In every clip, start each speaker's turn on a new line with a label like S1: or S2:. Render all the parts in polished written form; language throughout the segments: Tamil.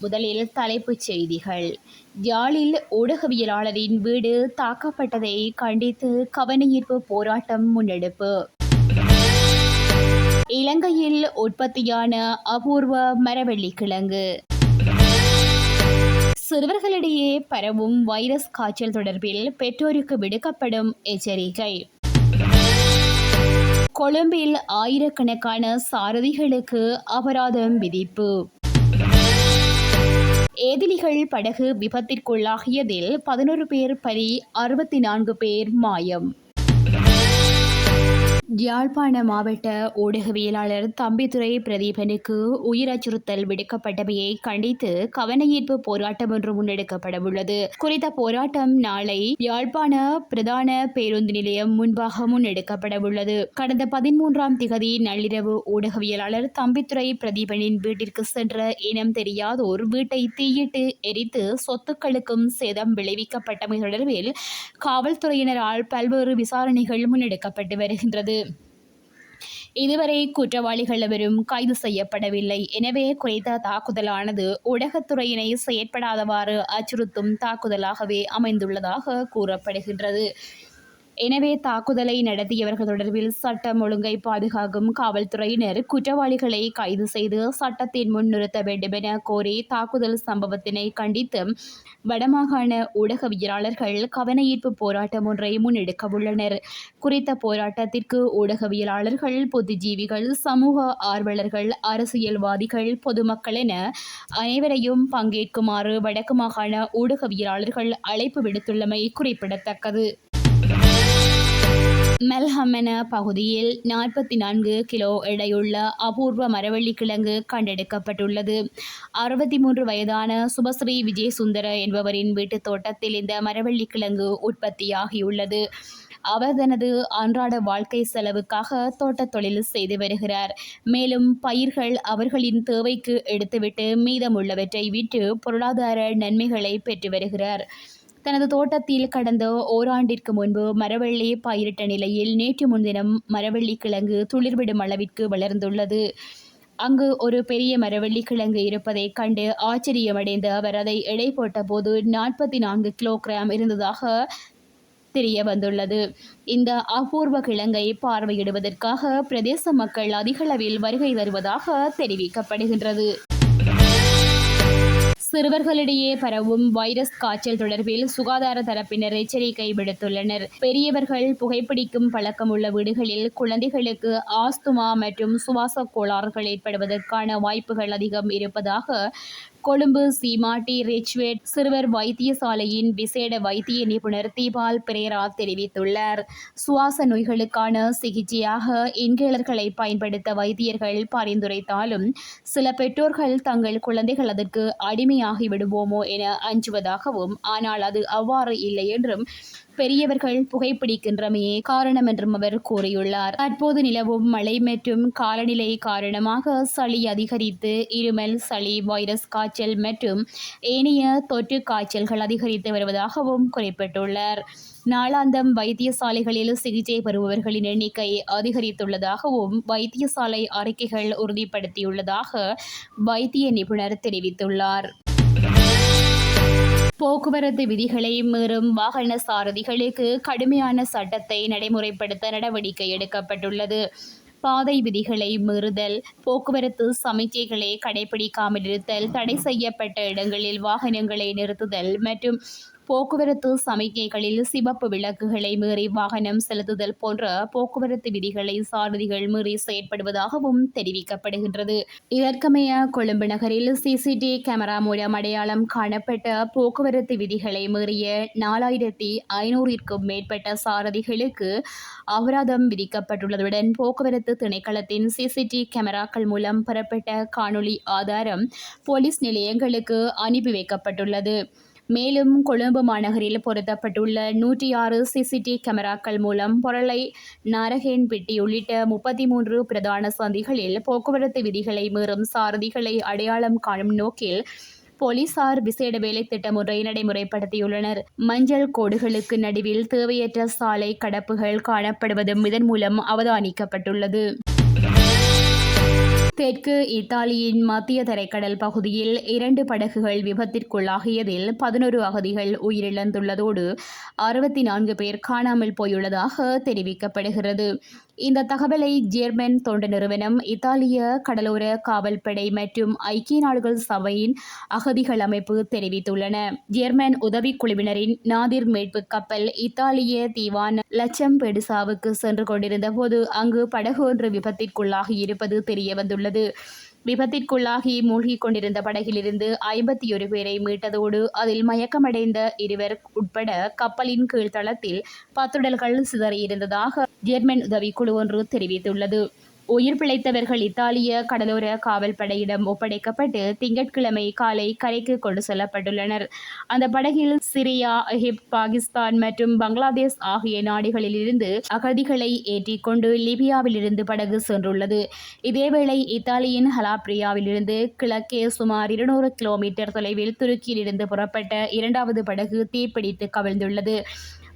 S1: முதலில் தலைப்புச் செய்திகள். யாழில் ஊடகவியலாளரின் வீடு தாக்கப்பட்டதை கண்டித்து கவனஈர்ப்பு போராட்டம் முன்னெடுப்பு. இலங்கையில் உற்பத்தியான அபூர்வ மரவள்ளிக்கிழங்கு. சிறுவர்களிடையே பரவும் வைரஸ் காய்ச்சல் தொடர்பில் பெற்றோருக்கு விடுக்கப்படும் எச்சரிக்கை. கொழும்பில் ஆயிரக்கணக்கான சாரதிகளுக்கு அபராதம் விதிப்பு. ஏதிலிகள் படகு விபத்திற்குள்ளாகியதில் 11 பேர் பலி, 64 பேர் மாயம். யாழ்ப்பாண மாவட்ட ஊடகவியலாளர் தம்பிதுரை பிரதீபனுக்கு உயிர் அச்சுறுத்தல் விடுக்கப்பட்டமையை கண்டித்து கவனஈர்ப்பு போராட்டம் ஒன்று முன்னெடுக்கப்படவுள்ளது. குறித்த போராட்டம் நாளை யாழ்ப்பாண பிரதான பேருந்து நிலையம் முன்பாக முன்னெடுக்கப்படவுள்ளது. கடந்த 13ஆம் திகதி நள்ளிரவு ஊடகவியலாளர் தம்பிதுரை பிரதீபனின் வீட்டிற்கு சென்ற இனம் தெரியாதோர் வீட்டை தீயிட்டு எரித்து சொத்துக்களுக்கும் சேதம் விளைவிக்கப்பட்டமை தொடர்பில் காவல்துறையினரால் பல்வேறு விசாரணைகள் முன்னெடுக்கப்பட்டு வருகின்றது. இதுவரை குற்றவாளிகள் எவரும் கைது செய்யப்படவில்லை. எனவே குறித்த தாக்குதலானது ஊடகத்துறையினை செயற்படாதவாறு அச்சுறுத்தும் தாக்குதலாகவே அமைந்துள்ளதாக கூறப்படுகின்றது. எனவே தாக்குதலை நடத்தியவர்கள் தொடர்பில் சட்டம் ஒழுங்கை பாதுகாக்கும் காவல்துறையினர் குற்றவாளிகளை கைது செய்து சட்டத்தின் முன் நிறுத்த வேண்டும் என கோரி தாக்குதல் சம்பவத்தினை கண்டித்து வடமாகாண ஊடகவியலாளர்கள் கவனஈர்ப்பு போராட்டம் ஒன்றை முன்னெடுக்கவுள்ளனர். குறித்த போராட்டத்திற்கு ஊடகவியலாளர்கள், புத்திஜீவிகள், சமூக ஆர்வலர்கள், அரசியல்வாதிகள், பொதுமக்கள் என அனைவரையும் பங்கேற்குமாறு வடக்கு மாகாண ஊடகவியலாளர்கள் அழைப்பு விடுத்துள்ளமை குறிப்பிடத்தக்கது. மெல்ஹமன பகுதியில் 44 கிலோ எடையுள்ள அபூர்வ மரவள்ளிக்கிழங்கு கண்டெடுக்கப்பட்டுள்ளது. 63 வயதான சுபஸ்ரீ விஜயசுந்தர என்பவரின் வீட்டுத் தோட்டத்தில் இந்த மரவள்ளிக்கிழங்கு உற்பத்தியாகியுள்ளது. அவர் தனது அன்றாட வாழ்க்கை செலவுக்காக தோட்டத் தொழில் செய்து வருகிறார். மேலும் பயிர்கள் அவர்களின் தேவைக்கு எடுத்துவிட்டு மீதமுள்ளவற்றை விற்று பொருளாதார நன்மைகளை பெற்று வருகிறார். தனது தோட்டத்தில் கடந்த ஓராண்டிற்கு முன்பு மரவள்ளி பயிரிட்ட நிலையில் நேற்று முன்தினம் மரவள்ளிக்கிழங்கு துளிர்விடும் அளவிற்கு வளர்ந்துள்ளது. அங்கு ஒரு பெரிய மரவள்ளிக்கிழங்கு இருப்பதை கண்டு ஆச்சரியமடைந்த அவர் அதை எடை போட்டபோது 44 கிலோகிராம் இருந்ததாக தெரிய வந்துள்ளது. இந்த அபூர்வ கிழங்கை பார்வையிடுவதற்காக பிரதேச மக்கள் அதிகளவில் வருகை தருவதாக தெரிவிக்கப்படுகின்றது. சிறுவர்களிடையே பரவும் வைரஸ் காய்ச்சல் தொடர்பில் சுகாதார தரப்பினர் எச்சரிக்கை விடுத்துள்ளனர். பெரியவர்கள் புகைப்பிடிக்கும் பழக்கம் உள்ள வீடுகளில் குழந்தைகளுக்கு ஆஸ்துமா மற்றும் சுவாச கோளாறுகள் ஏற்படுவதற்கான வாய்ப்புகள் அதிகம் இருப்பதாக கொழும்பு சீமாட்டி ரிச்வேட் சிறுவர் வைத்தியசாலையின் விசேட வைத்திய நிபுணர் தீபால் பிரேரா தெரிவித்துள்ளார். சுவாச நோய்களுக்கான சிகிச்சையாக இன்ஹேலர்களை பயன்படுத்த வைத்தியர்கள் பரிந்துரைத்தாலும் சில பெற்றோர்கள் தங்கள் குழந்தைகள் அதற்கு அடிமையாகி விடுவோமோ என அஞ்சுவதாகவும், ஆனால் அது அவ்வாறு இல்லை என்றும் பெரியவர்கள் புகைப்பிடிக்கின்றமையே காரணம் என்றும் அவர் கூறியுள்ளார். தற்போது நிலவும் மழை மற்றும் காலநிலை காரணமாக சளி அதிகரித்து இருமல், சளி, வைரஸ் காய்ச்சல் மற்றும் ஏனைய தொற்று காய்ச்சல்கள் அதிகரித்து வருவதாகவும் குறிப்பிட்டுள்ளார். நாளாந்தம் வைத்தியசாலைகளில் சிகிச்சை பெறுபவர்களின் எண்ணிக்கை அதிகரித்துள்ளதாகவும் வைத்தியசாலை அறிக்கைகள் உறுதிப்படுத்தியுள்ளதாக வைத்திய நிபுணர் தெரிவித்துள்ளார். போக்குவரத்து விதிகளை மீறும் வாகன சாரதிகளுக்கு கடுமையான சட்டத்தை நடைமுறைப்படுத்த நடவடிக்கை எடுக்கப்பட்டுள்ளது. பாதை விதிகளை மீறுதல், போக்குவரத்து சமிக்ஞைகளை கடைபிடிக்காமல் இருத்தல், தடை செய்யப்பட்ட இடங்களில் வாகனங்களை நிறுத்துதல் மற்றும் போக்குவரத்து சமிக்ஞைகளில் சிவப்பு விளக்குகளை மீறி வாகனம் செலுத்துதல் போன்ற போக்குவரத்து விதிகளை சாரதிகள் மீறி செயற்படுவதாகவும் தெரிவிக்கப்படுகின்றது. இதற்கமைய கொழும்பு நகரில் சிசிடி கேமரா மூலம் அடையாளம் காணப்பட்ட போக்குவரத்து விதிகளை மீறிய 4500ற்கும் மேற்பட்ட சாரதிகளுக்கு அபராதம் விதிக்கப்பட்டுள்ளதுடன் போக்குவரத்து திணைக்களத்தின் சிசிடி கேமராக்கள் மூலம் பெறப்பட்ட காணொலி ஆதாரம் போலீஸ் நிலையங்களுக்கு அனுப்பி வைக்கப்பட்டுள்ளது. மேலும் கொழும்பு மாநகரில் பொருத்தப்பட்டுள்ள 106 சிசிடி கேமராக்கள் மூலம் பொருளை, நாரகேன்பிட்டி உள்ளிட்ட 33 பிரதான சந்திகளில் போக்குவரத்து விதிகளை மீறும் சாரதிகளை அடையாளம் காணும் நோக்கில் போலீசார் விசேட வேலை திட்டம் ஒன்றை நடைமுறைப்படுத்தியுள்ளனர். மஞ்சள் கோடுகளுக்கு நடுவில் தேவையற்ற சாலை கடப்புகள் காணப்படுவதும் இதன் மூலம் அவதானிக்கப்பட்டுள்ளது. தெற்கு இத்தாலியின் மத்திய தரைக்கடல் பகுதியில் 2 படகுகள் விபத்திற்குள்ளாகியதில் 11 அகதிகள் உயிரிழந்துள்ளதோடு 64 பேர் காணாமல் போயுள்ளதாக தெரிவிக்கப்படுகிறது. இந்த தகவலை ஜெர்மன் தொண்டு நிறுவனம், இத்தாலிய கடலோர காவல்படை மற்றும் ஐக்கிய நாடுகள் சபையின் அகதிகள் அமைப்பு தெரிவித்துள்ளன. ஜெர்மன் உதவிக்குழுவினரின் நாதிர் மீட்பு கப்பல் இத்தாலிய தீவான லச்சம்பெடுசாவுக்கு சென்று கொண்டிருந்த போது அங்கு படகு ஒன்று விபத்திற்குள்ளாகி இருப்பது தெரியவந்துள்ளது. விபத்திற்குள்ளாகி மூழ்கிக் கொண்டிருந்த படகிலிருந்து 51 பேரை மீட்டதோடு அதில் மயக்கமடைந்த 2 உட்பட கப்பலின் கீழ்த்தளத்தில் 10 உடல்கள் சிதறியிருந்ததாக ஜெர்மன் உதவிக்குழு ஒன்று தெரிவித்துள்ளது. உயிர் பிழைத்தவர்கள் இத்தாலிய கடலோர காவல் படையிடம் ஒப்படைக்கப்பட்டு திங்கட்கிழமை காலை கரைக்கு கொண்டு செல்லப்பட்டுள்ளனர். அந்த படகில் சிரியா, எகிப்து, பாகிஸ்தான் மற்றும் பங்களாதேஷ் ஆகிய நாடுகளிலிருந்து அகதிகளை ஏற்றிக் கொண்டு லிபியாவிலிருந்து படகு சென்றுள்ளது. இதேவேளை இத்தாலியின் ஹலாப்ரியாவிலிருந்து கிழக்கே சுமார் 200 கிலோமீட்டர் தொலைவில் துருக்கியிலிருந்து புறப்பட்ட 2வது படகு தீப்பிடித்து கவிழ்ந்துள்ளது.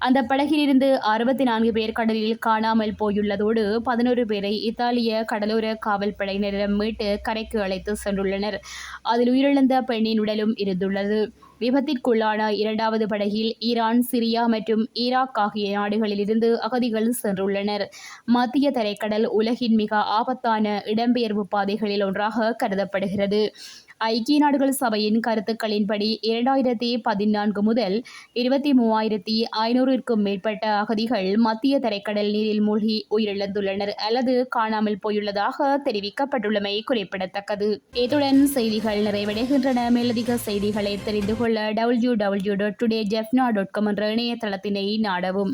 S1: அந்த படகிலிருந்து 64 பேர் கடலில் காணாமல் போயுள்ளதோடு 11 பேரை இத்தாலிய கடலோர காவல் படையினரிடம் மீட்டு கரைக்கு அழைத்து சென்றுள்ளனர். அதில் உயிரிழந்த பெண்ணின் உடலும் இருந்துள்ளது. விபத்திற்குள்ளான 2வது படகில் ஈரான், சிரியா மற்றும் ஈராக் ஆகிய நாடுகளிலிருந்து அகதிகள் சென்றுள்ளனர். மத்திய தரைக்கடல் உலகின் மிக ஆபத்தான இடம்பெயர்வு பாதைகளில் ஒன்றாக கருதப்படுகிறது. ஐக்கிய நாடுகள் சபையின் கருத்துக்களின்படி 2014 முதல் 23,500க்கும் மேற்பட்ட அகதிகள் மத்திய தரைக்கடல் நீரில் மூழ்கி உயிரிழந்துள்ளனர் அல்லது காணாமல் போயுள்ளதாக தெரிவிக்கப்பட்டுள்ளமை குறிப்பிடத்தக்கது. இத்துடன் செய்திகள் நிறைவடைகின்றன. மேலதிக செய்திகளை தெரிந்து கொள்ள www.todayjefna.com என்ற இணையதளத்தினை நாடவும்.